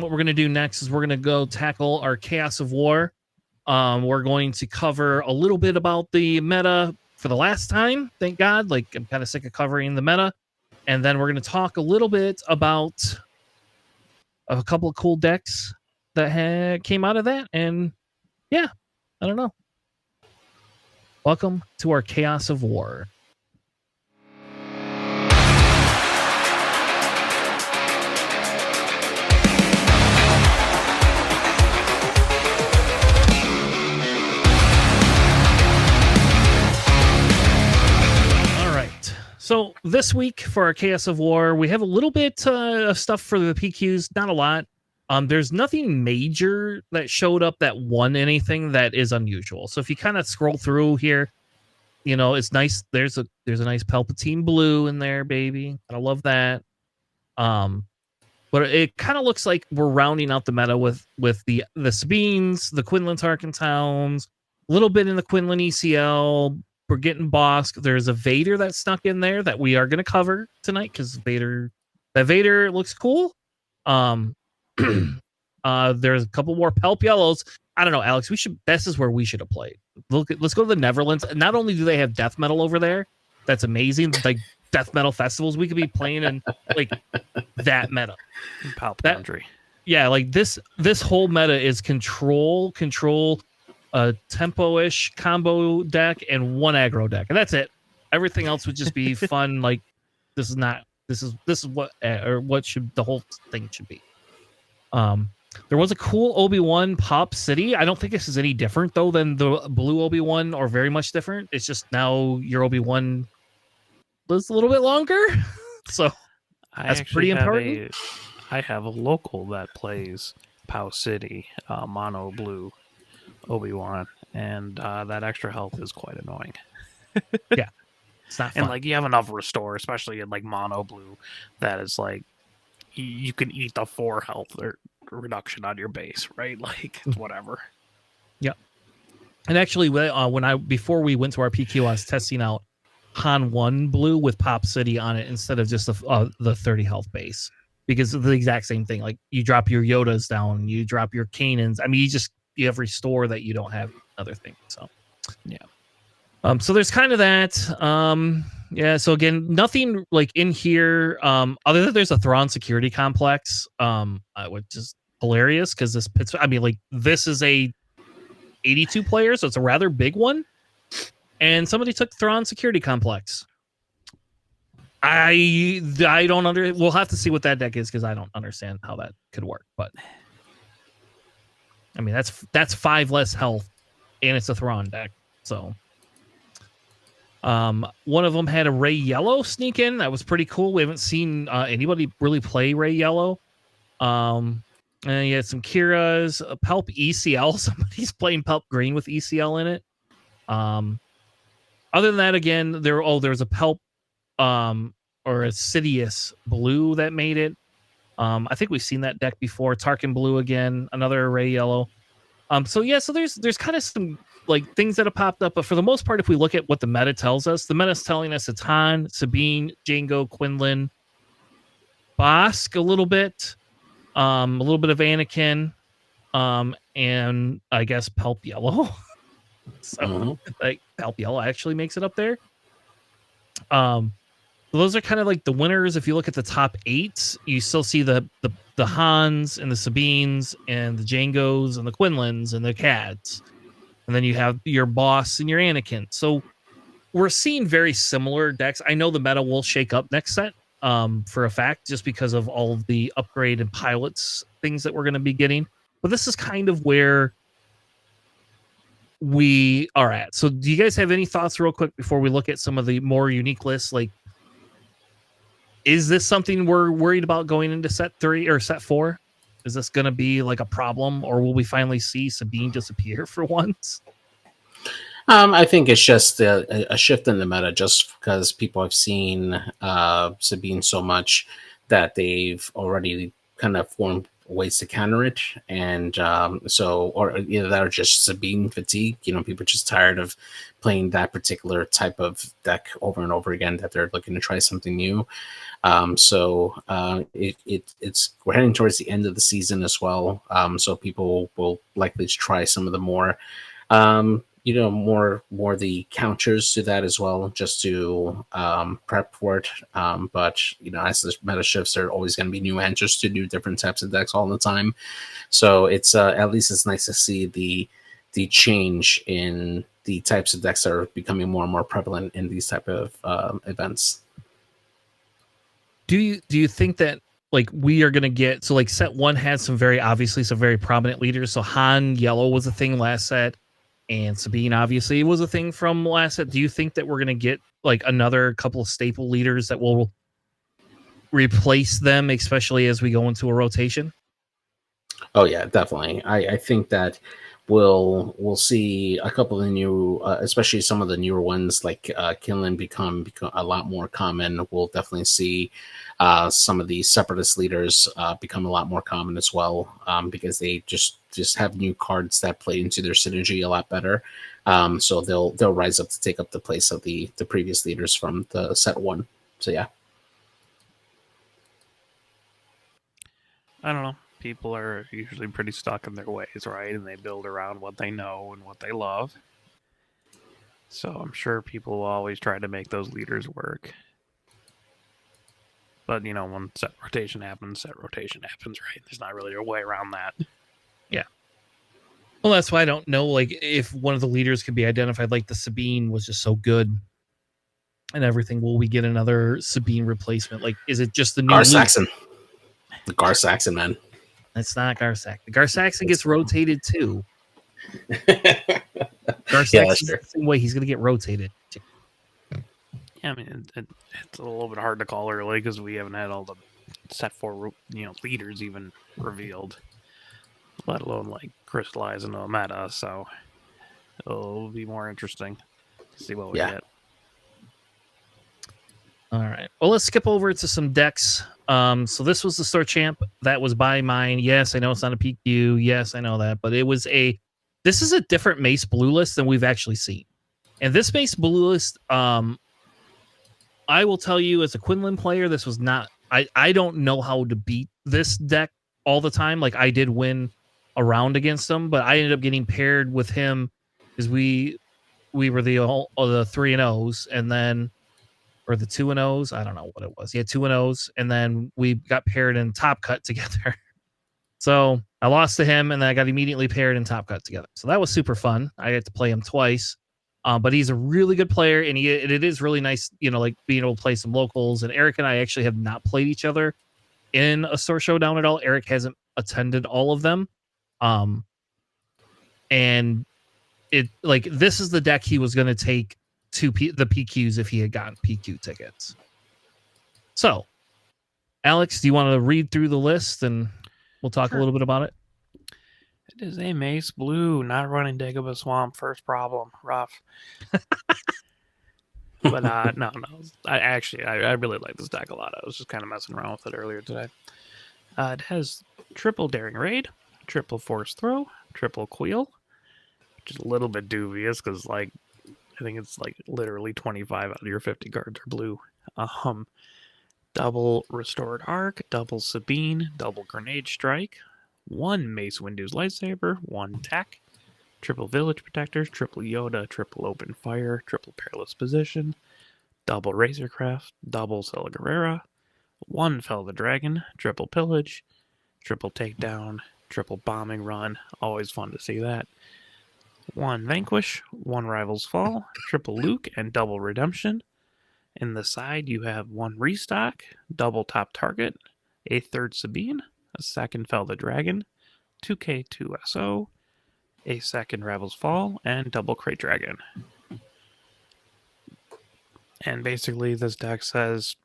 what we're going to do next is we're going to go tackle our Chaos of War. We're going to cover a little bit about the meta for the last time. Thank God. Like, I'm kind of sick of covering the meta. And then we're going to talk a little bit about a couple of cool decks that came out of that. And yeah, I don't know. Welcome to our Chaos of War. So this week for our Chaos of War, we have a little bit of stuff for the PQs, not a lot. There's nothing major that showed up that won anything that is unusual. So if you kind of scroll through here, you know, it's nice. There's a nice Palpatine blue in there, baby. I love that. But it kind of looks like we're rounding out the meta with the Sabines, the Quinlan Tarkantowns, a little bit in the Quinlan ECL. We're getting Bosk. There's a Vader that snuck in there that we are going to cover tonight because Vader looks cool. There's a couple more Pelp Yellows. I don't know, Alex. This is where we should have played. Let's go to the Netherlands. Not only do they have death metal over there, that's amazing. Like death metal festivals, we could be playing in like that meta. Palp country. Yeah, like this whole meta is control. A tempo-ish combo deck and one aggro deck, and that's it. Everything else would just be fun. Like this is what should the whole thing should be. There was a cool Obi-Wan Pop City. I don't think this is any different though than the blue Obi-Wan, or very much different. It's just now your Obi-Wan lives a little bit longer, so that's pretty important. I have a local that plays Pow City mono blue Obi-Wan, and that extra health is quite annoying. Yeah, it's not fun. And like you have enough restore, especially in like mono blue, that is like you can eat the 4 health or reduction on your base, right? Like it's whatever. Yeah. And actually, before we went to our PQ, I was testing out Han 1 blue with Pop City on it instead of just the 30 health base, because of the exact same thing. Like you drop your Yodas down, you drop your Kanans. I mean, you have restore that you don't have other things. So yeah. So there's kind of that. Yeah. So again, nothing like in here. Other than there's a Thrawn security complex. Which is hilarious because this is a 82 player, so it's a rather big one. And somebody took Thrawn security complex. I don't we'll have to see what that deck is because I don't understand how that could work, but I mean, that's 5 less health, and it's a Thrawn deck. So, one of them had a Ray Yellow sneak in. That was pretty cool. We haven't seen anybody really play Ray Yellow. And you had some Kira's, a Pelp ECL. Somebody's playing Pelp Green with ECL in it. Other than that, again, there was a Pelp or a Sidious Blue that made it. I think we've seen that deck before. Tarkin Blue again, another Ray Yellow. So there's kind of some like things that have popped up, but for the most part, if we look at what the meta tells us, the meta's telling us it's Han, Sabine, Jango, Quinlan, Bosk a little bit of Anakin, and I guess Pelp Yellow. So like Pelp Yellow actually makes it up there. Those are kind of like the winners. If you look at the top 8, you still see the Hans and the Sabines and the Jangos and the Quinlans and the Cads. And then you have your Boss and your Anakin. So we're seeing very similar decks. I know the meta will shake up next set for a fact, just because of all of the upgrade and pilots things that we're going to be getting. But this is kind of where we are at. So do you guys have any thoughts real quick before we look at some of the more unique lists? Like, is this something we're worried about going into set 3 or set 4? Is this going to be like a problem, or will we finally see Sabine disappear for once? I think it's just a shift in the meta, just because people have seen Sabine so much that they've already kind of formed ways to counter it, and or either that or just Sabine fatigue. People just tired of playing that particular type of deck over and over again, that they're looking to try something new. It's we're heading towards the end of the season as well. So people will likely try some of the more more the counters to that as well, just to prep for it. But as the meta shifts, there are always going to be new answers to do different types of decks all the time. So it's at least it's nice to see the change in the types of decks that are becoming more and more prevalent in these type of events. Do you think that like we are gonna get, so like set one had some very prominent leaders. So Han Yellow was a thing last set, and Sabine obviously was a thing from last set. Do you think that we're gonna get like another couple of staple leaders that will replace them, especially as we go into a rotation? Oh yeah, definitely. I think that we'll see a couple of the new, especially some of the newer ones like Kinlan become a lot more common. We'll definitely see some of the separatist leaders become a lot more common as well, because they just have new cards that play into their synergy a lot better. So they'll rise up to take up the place of the previous leaders from the set one. So yeah. I don't know. People are usually pretty stuck in their ways, right? And they build around what they know and what they love. So I'm sure people will always try to make those leaders work. But, when set rotation happens, right? There's not really a way around that. Yeah. Well, that's why I don't know, like, if one of the leaders could be identified, like the Sabine was just so good and everything. Will we get another Sabine replacement? Like, is it just the new Gar Saxon? The Gar Saxon, man. It's not Gar Saxon. The Gar Saxon gets rotated too. Gar Yeah, Saxon's the same way. He's going to get rotated. Yeah, I mean, it's a little bit hard to call early because we haven't had all the set 4, leaders even revealed, let alone like crystallize into a meta. So it'll be more interesting to see what we get. All right. Well, let's skip over to some decks. So this was the Store Champ. That was by mine. Yes, I know it's not a PQ. Yes, I know that. But this is a different Mace Blue list than we've actually seen. And this Mace Blue list, I will tell you as a Quinlan player, this was not, I don't know how to beat this deck all the time. Like I did win a round against him, but I ended up getting paired with him because we were the 3-0s and then, or the 2-0s. I don't know what it was. Yeah, 2-0s. And then we got paired in Top Cut together. So I lost to him and then I got immediately paired in Top Cut together. So that was super fun. I got to play him twice. But he's a really good player, and it is really nice, like being able to play some locals. And Eric and I actually have not played each other in a Store Showdown at all. Eric hasn't attended all of them, and this is the deck he was going to take to the PQs if he had gotten PQ tickets. So, Alex, do you want to read through the list and we'll talk a little bit about it? It is a Mace Blue, not running Dagobah Swamp. First problem. Rough. But no. I really like this deck a lot. I was just kind of messing around with it earlier today. It has triple Daring Raid, triple Force Throw, triple Queel, which is a little bit dubious because, I think it's literally 25 out of your 50 cards are blue. Double Restored Arc, double Sabine, double Grenade Strike, 1 Mace Windu's Lightsaber, 1 Tech, triple Village Protectors, triple Yoda, triple Open Fire, triple Perilous Position, double Razorcraft, double Sela Guerrera, 1 Fell the Dragon, triple Pillage, triple Takedown, triple Bombing Run, always fun to see that, 1 Vanquish, 1 Rivals Fall, triple Luke, and double Redemption. In the side, you have 1 Restock, double Top Target, a 3rd Sabine, a 2nd Fell the Dragon, 2K2 SO, a 2nd Rivals Fall, and double Crate Dragon. And basically, this deck says,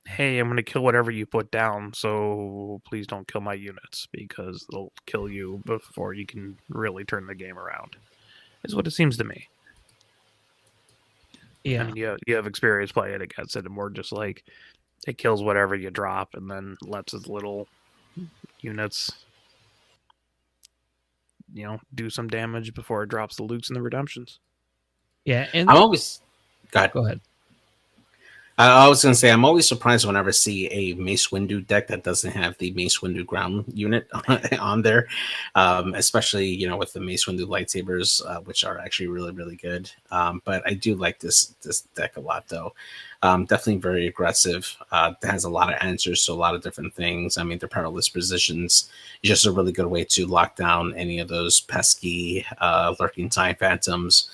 hey, I'm going to kill whatever you put down, so please don't kill my units, because they'll kill you before you can really turn the game around, is what it seems to me. Yeah. I mean, you have experience playing against it, and more just it kills whatever you drop, and then lets its little units, do some damage before it drops the loots and the redemptions. Yeah, and I'm always got. go ahead. I was going to say, I'm always surprised whenever I see a Mace Windu deck that doesn't have the Mace Windu ground unit on there, especially with the Mace Windu lightsabers, which are actually really, really good. But I do like this deck a lot, though. Definitely very aggressive. It has a lot of answers to a lot of different things. I mean, their perilous positions is just a really good way to lock down any of those pesky lurking time phantoms.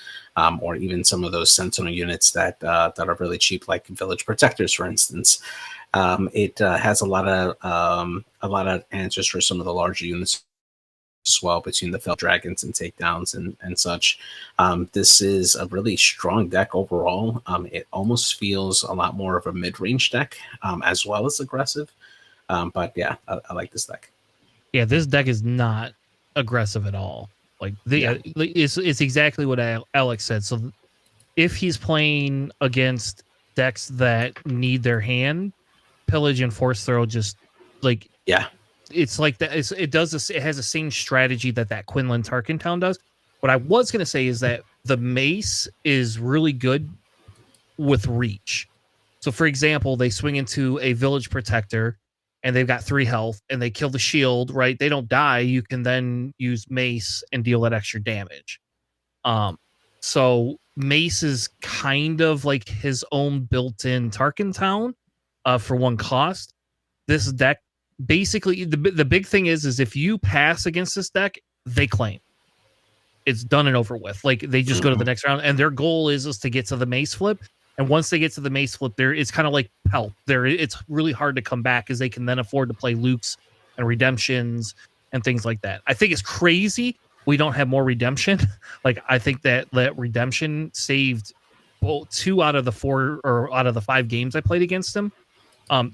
Or even some of those sentinel units that are really cheap, like village protectors, for instance. It has a lot of answers for some of the larger units as well, between the fell dragons and takedowns and such. This is a really strong deck overall. It almost feels a lot more of a mid-range deck, as well as aggressive. But yeah, I like this deck. Yeah, this deck is not aggressive at all. Like it's exactly what Alex said. So if he's playing against decks that need their hand, pillage and force throw just like Yeah. It's like that. It does this. It has the same strategy that Quinlan Tarkentown does. What I was going to say is that the mace is really good with reach. So, for example, they swing into a village protector and they've got 3 health and they kill the shield, right? They don't die. You can then use mace and deal that extra damage. So mace is kind of like his own built-in Tarkentown for 1 cost. This deck basically the big thing is if you pass against this deck, they claim. It's done and over with. Like they just go to the next round, and their goal is to get to the mace flip. And once they get to the mace flip, there it's kind of like Pelt. It's really hard to come back because they can then afford to play Lukes and redemptions and things like that. I think it's crazy we don't have more redemption. Like I think that redemption saved 2 out of the 4 or out of the 5 games I played against them.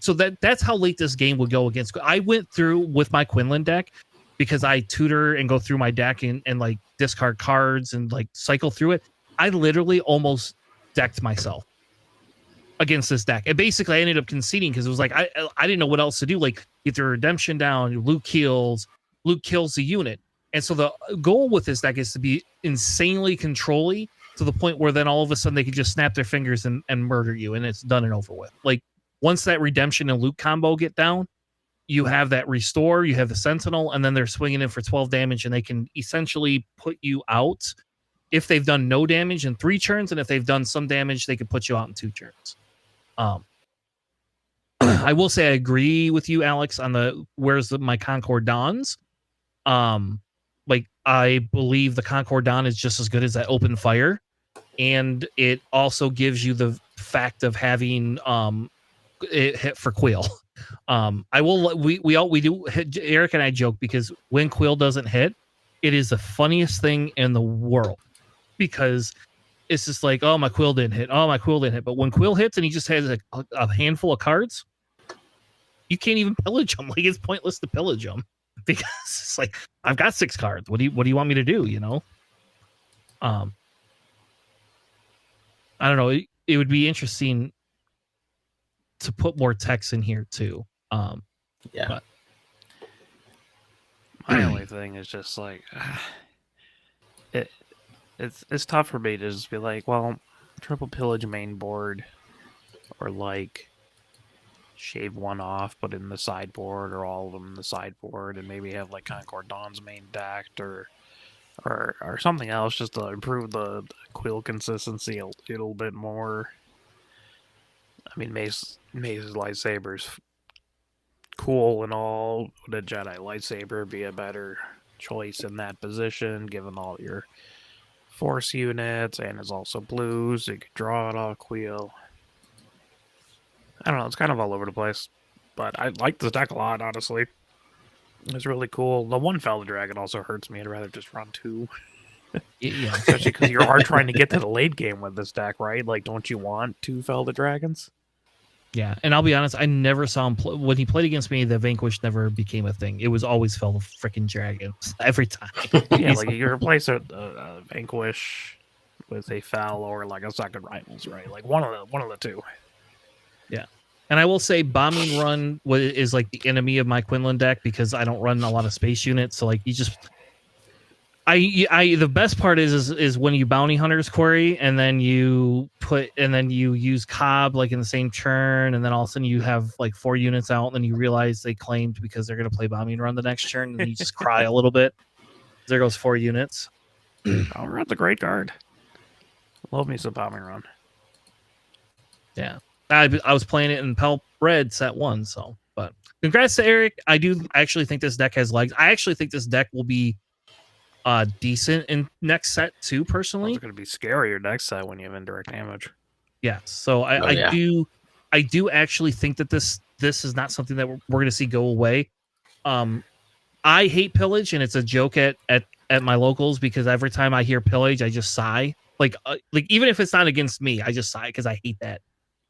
So that's how late this game would go against. I went through with my Quinlan deck because I tutor and go through my deck and like discard cards and like cycle through it. I literally almost decked myself against this deck. And basically I ended up conceding because it was like I didn't know what else to do. Like get the redemption down, Luke kills the unit. And so the goal with this deck is to be insanely controlly to the point where then all of a sudden they can just snap their fingers and murder you, and it's done and over with. Like once that redemption and Luke combo get down, you have that restore, you have the sentinel, and then they're swinging in for 12 damage, and they can essentially put you out if they've done no damage in 3 turns, and if they've done some damage, they can put you out in 2 turns. I will say I agree with you, Alex, on the my Concord Dons. Like I believe the Concord Don is just as good as that open fire, and it also gives you the fact of having it hit for Quill. I will we do Eric and I joke because when Quill doesn't hit, it is the funniest thing in the world because it's just like, oh, my Quill didn't hit, but when Quill hits and he just has a handful of cards, you can't even pillage them. Like it's pointless to pillage them because it's like I've got 6 cards. What do you want me to do? I don't know. It would be interesting to put more text in here too. Yeah. But my only thing is just like it's tough for me to just be like, well, triple pillage main board, or like shave 1 off, put it in the sideboard, or all of them in the sideboard, and maybe have like Concord Dawn's main decked, or something else just to improve the Quill consistency a little bit more. I mean, Mace's lightsaber's cool and all. Would a Jedi lightsaber be a better choice in that position, given all your Force units, and is also blue, so you can draw it off Quill. I don't know, it's kind of all over the place. But I like this deck a lot, honestly. It's really cool. The 1 Fellow Dragon also hurts me. I'd rather just run 2. yeah, Especially because you are trying to get to the late game with this deck, right? Like, don't you want 2 Fellow Dragons? yeah. And I'll be honest, I never saw him when he played against me. The Vanquish never became a thing. It was always Fell the freaking Dragons every time. Yeah, like you replace a Vanquish with a Fel or like a second Rivals, right? Like one of the 2. Yeah. And I will say Bombing Run is like the enemy of my Quinlan deck because I don't run a lot of space units. So like you just the best part is when you bounty hunters query and then you use Cobb like in the same turn, and then all of a sudden you have like 4 units out, and then you realize they claimed because they're gonna play Bombing Run the next turn, and you just cry a little bit. There goes 4 units. I'll run the Great Guard. Love me some Bombing Run. Yeah. I was playing it in Pelp Red set 1, so but congrats to Eric. I actually think this deck has legs. I actually think this deck will be decent in next set too, personally. It's going to be scarier next set when you have indirect damage. Yeah, so I do actually think that this is not something that we're going to see go away. I hate pillage, and it's a joke at my locals because every time I hear pillage, I just sigh. Like even if it's not against me, I just sigh because I hate that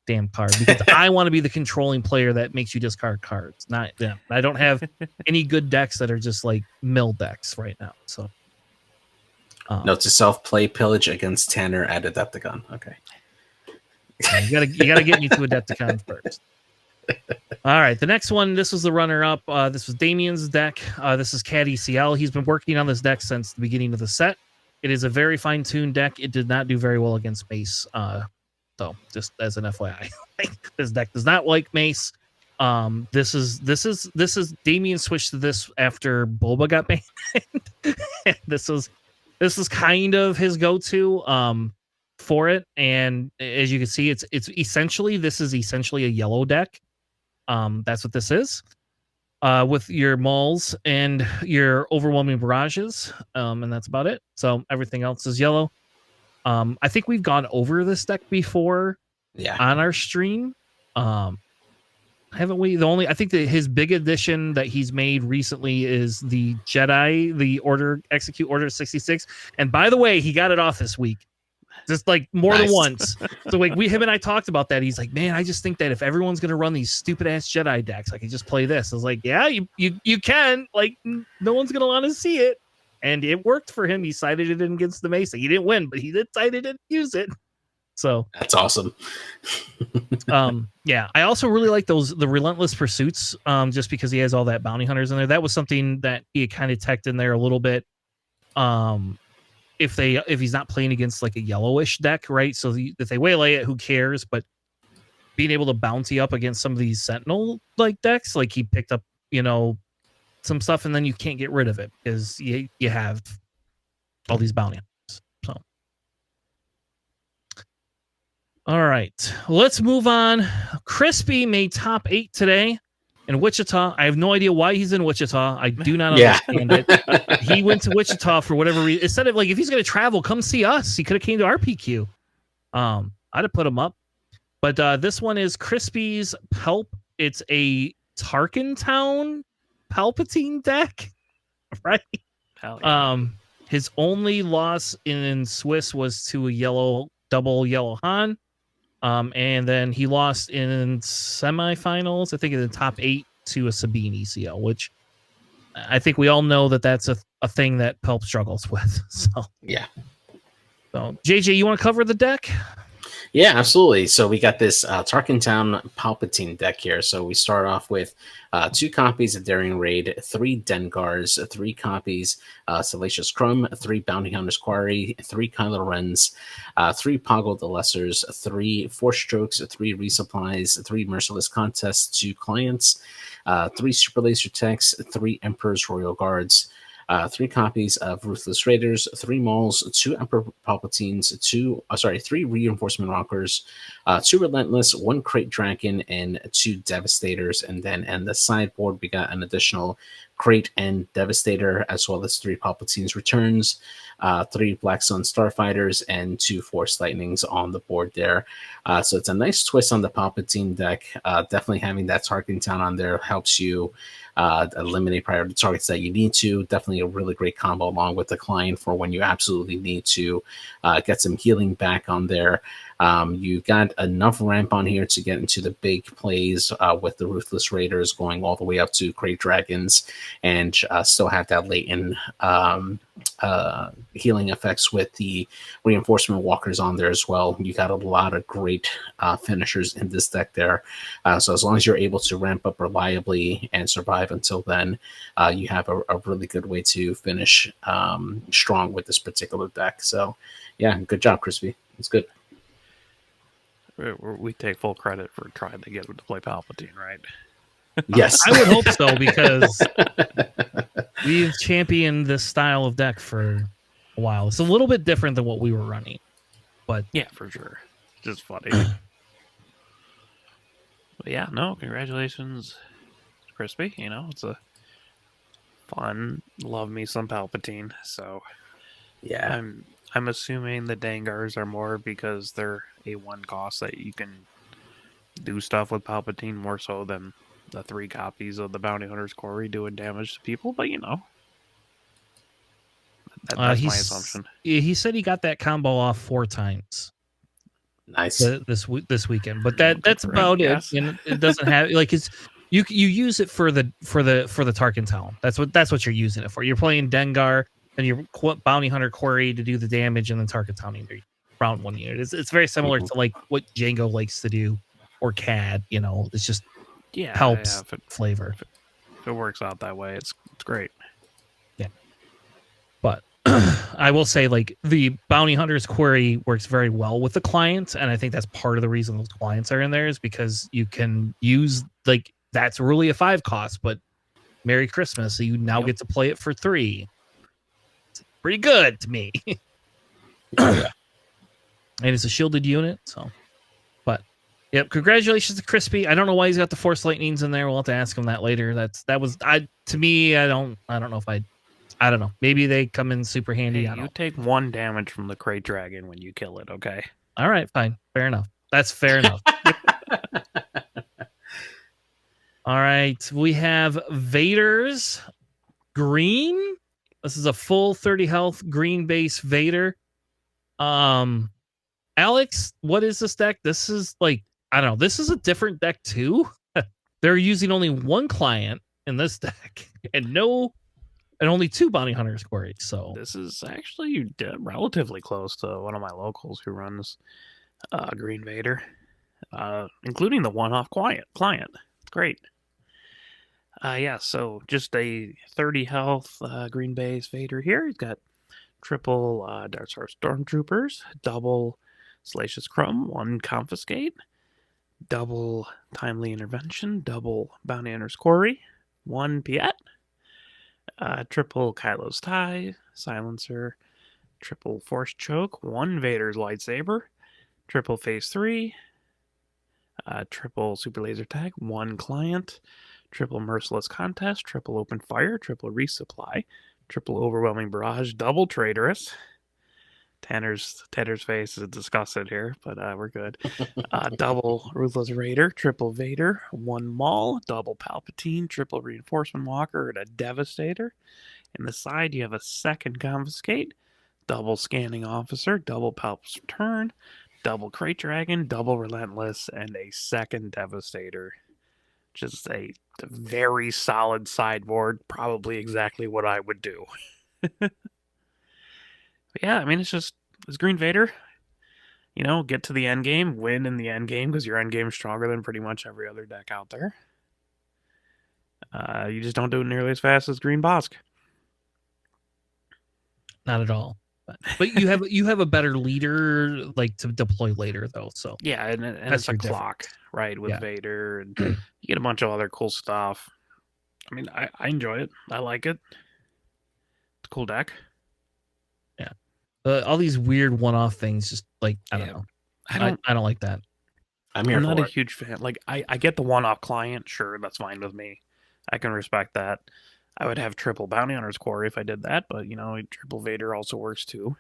damn card because I want to be the controlling player that makes you discard cards, not them. I don't have any good decks that are just like mill decks right now. So note to self: play pillage against Tanner at Adepticon. Okay, you gotta get me to Adepticon first. All right, the next one. This was the runner-up. This was Damien's deck. This is Cat ECL. He's been working on this deck since the beginning of the set. It is a very fine-tuned deck. It did not do very well against Mace. So just as an FYI, this deck does not like Mace. This is Damien switched to this after Boba got banned. this is kind of his go-to for it. And as you can see, this is essentially a yellow deck. That's what this is. With your mauls and your overwhelming barrages. And that's about it. So everything else is yellow. I think we've gone over this deck before on our stream. Haven't we? I think that his big addition that he's made recently is the Jedi, the Execute Order 66. And by the way, he got it off this week. Just like more than once. So like him and I talked about that. He's like, man, I just think that if everyone's gonna run these stupid ass Jedi decks, I can just play this. I was like, yeah, you can. Like, no one's gonna want to see it. And it worked for him. He sided it in against the Mesa. He didn't win, but he decided to use it. So that's awesome. Yeah. I also really like the Relentless Pursuits, just because he has all that bounty hunters in there. That was something that he had kind of teched in there a little bit. If he's not playing against like a yellowish deck, right? So if they waylay it, who cares? But being able to bounty up against some of these Sentinel like decks, like he picked up, some stuff, and then you can't get rid of it because you have all these bounty hunters. So, all right, let's move on. Crispy made top 8 today in Wichita. I have no idea why he's in Wichita. I do not understand it. He went to Wichita for whatever reason. Instead of like, if he's going to travel, come see us. He could have came to RPQ. I'd have put him up. But this one is Crispy's Pelp. It's a Tarkentown Palpatine deck, right? Yeah. His only loss in Swiss was to a double yellow Han. And then he lost in semifinals, I think in the top 8 to a Sabine ECL, which I think we all know that that's a thing that Pelp struggles with. So yeah. So JJ, you want to cover the deck? Yeah, absolutely. So we got this Tarkentown Palpatine deck here. So we start off with 2 copies of Daring Raid, 3 Dengars, 3 copies Salacious Crumb, 3 Bounty Hunters Quarry, 3 Kylo Rens, 3 Poggle the Lessers, 3 Force Strokes, 3 Resupplies, 3 Merciless Contests, 2 Clients, 3 Super Laser Techs, 3 Emperor's Royal Guards, 3 copies of Ruthless Raiders, 3 Mauls, 2 Emperor Palpatines, 3 Reinforcement Rockers, 2 Relentless, 1 Crate Dragon, and 2 Devastators. And then in the sideboard, we got an additional Crate and Devastator, as well as 3 Palpatines Returns, 3 Black Sun Starfighters, and 2 Force Lightnings on the board there. So it's a nice twist on the Palpatine deck. Definitely having that Tarkentown on there helps you eliminate priority targets that you need to. Definitely a really great combo along with the Client for when you absolutely need to get some healing back on there. You got enough ramp on here to get into the big plays with the Ruthless Raiders going all the way up to Great Dragons, and still have that latent healing effects with the Reinforcement Walkers on there as well. You got a lot of great finishers in this deck there. So as long as you're able to ramp up reliably and survive until then, you have a really good way to finish strong with this particular deck. So yeah, good job, Crispy. It's good. We take full credit for trying to get him to play Palpatine, right? Yes. I would hope so, because we've championed this style of deck for a while. It's a little bit different than what we were running, but Yeah, for sure. Just funny. But yeah, no, congratulations, Crispy. You know, it's a fun, love me some Palpatine. So Yeah. I'm assuming the Dangars are more because they're a one cost that you can do stuff with Palpatine more so than the 3 copies of the Bounty Hunter's Quarry doing damage to people. But you know, that's my assumption. He said he got that combo off 4 times Nice. this weekend, but that's for him, about it. yes. And it doesn't have like it's you use it for the Tarkin Town. That's what you're using it for. You're playing Dengar and your Bounty Hunter Quarry to do the damage, and then Tarkin Town in your round 1 unit. It's very similar to like what Django likes to do, or CAD. You know, it's just helps flavor. If it works out that way, it's great. Yeah, but I will say, like, the Bounty Hunter's Query works very well with the client, and I think that's part of the reason those clients are in there, is because you can use, like, that's really a 5 cost, but Merry Christmas, so you now get to play it for 3. It's pretty good to me. And it's a shielded unit, so. But yep, congratulations to Crispy. I don't know why he's got the Force Lightnings in there. We'll have to ask him that later. To me, I don't know if I don't know. Maybe they come in super handy. Hey, you take 1 damage from the Crate Dragon when you kill it, okay? All right, fine. Fair enough. That's fair enough. All right. We have Vader's green. This is a full 30 health green base Vader. Alex, what is this deck? This is like, I don't know. This is a different deck too. They're using only 1 client in this deck and only 2 Bounty Hunters queries. So this is actually relatively close to one of my locals who runs Green Vader, including the one-off client. It's great. Yeah, so just a 30 health green base Vader here. He's got triple Dark Star Stormtroopers, double Salacious Crumb, 1 Confiscate, double Timely Intervention, double Bounty Hunter's Quarry, 1 Piet, triple Kylo's Tie, Silencer, triple Force Choke, 1 Vader's Lightsaber, triple Phase 3, triple Super Laser Tag, 1 Client, triple Merciless Contest, triple Open Fire, triple Resupply, triple Overwhelming Barrage, double Traitorous. Tanner's face is disgusted here, but we're good. Double Ruthless Raider, triple Vader, 1 Maul, double Palpatine, triple Reinforcement Walker, and a Devastator. In the side, you have a 2nd Confiscate, double Scanning Officer, double Palp's Return, double Crate Dragon, double Relentless, and a 2nd Devastator. Just a very solid sideboard, probably exactly what I would do. But yeah, I mean, it's Green Vader. You know, get to the end game, win in the end game, because your end game is stronger than pretty much every other deck out there. You just don't do it nearly as fast as Green Bosk. not at all. But you have a better leader, like, to deploy later though. So yeah, and it's a clock, right, with Vader, and you get a bunch of other cool stuff. I mean, I enjoy it. I like it. It's a cool deck. Yeah. All these weird one-off things, just like, I don't know. I don't like that. I'm not a huge fan. Like, I get the one-off client. Sure, that's fine with me. I can respect that. I would have triple Bounty Hunter's Quarry if I did that, but, you know, triple Vader also works too.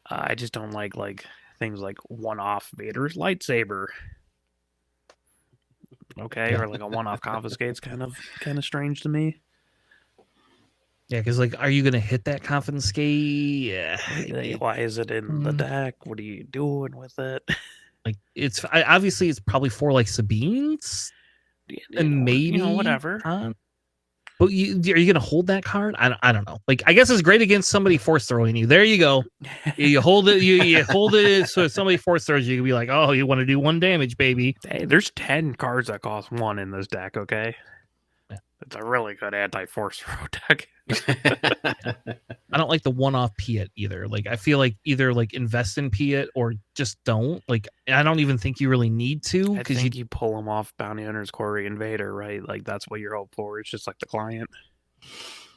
I just don't like things like one-off Vader's lightsaber. Okay, or like a one-off Confiscate's kind of strange to me. Yeah, because like, are you gonna hit that confiscate? Yeah. Why is it in the deck? What are you doing with it? Like obviously it's probably for like Sabines and maybe whatever. But are you gonna hold that card? I don't know. Like I guess it's great against somebody force throwing you. There you go. You hold it. You hold it. So if somebody force throws you, can be like, oh, you want to do 1 damage, baby. Hey, there's 10 cards that cost 1 in this deck. Okay. Yeah. It's a really good anti-force throw deck. I don't like the one-off Piet either. Like I feel like either like invest in Piet or just don't. Like I don't even think you really need to I because think you pull them off Bounty Hunter's Core Invader, right? Like that's what you're hoping for. It's just like the client.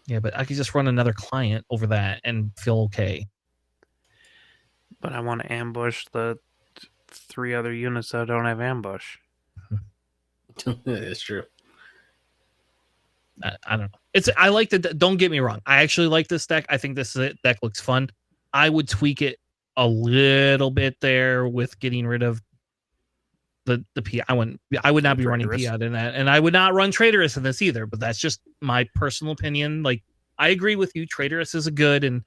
Yeah, but I could just run another client over that and feel okay. But I want to ambush the 3 other units that don't have ambush. It's true. I don't know. I like the. Don't get me wrong. I actually like this deck. I think this deck looks fun. I would tweak it a little bit there with getting rid of the P. I would not be running Piat in that, and I would not run Traitorous in this either. But that's just my personal opinion. Like I agree with you. Traitorous is a good, and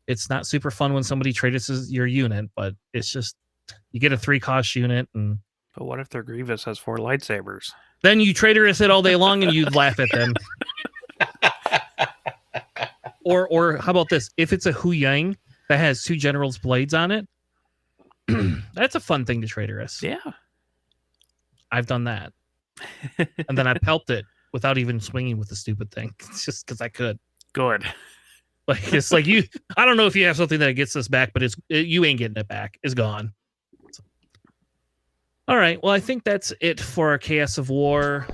it's not super fun when somebody Traitorouses your unit, but it's just you get a 3-cost unit and. But what if their Grievous has 4 lightsabers? Then you Traitorous it all day long and you laugh at them. Or how about this? If it's a Hu Yang that has 2 General's Blades on it, that's a fun thing to Traitorous. Yeah. I've done that. And then I pelted it without even swinging with the stupid thing. It's just because I could. Good. Like it's like you. I don't know if you have something that gets this back, but you ain't getting it back. It's gone. So. All right. Well, I think that's it for our Chaos of War.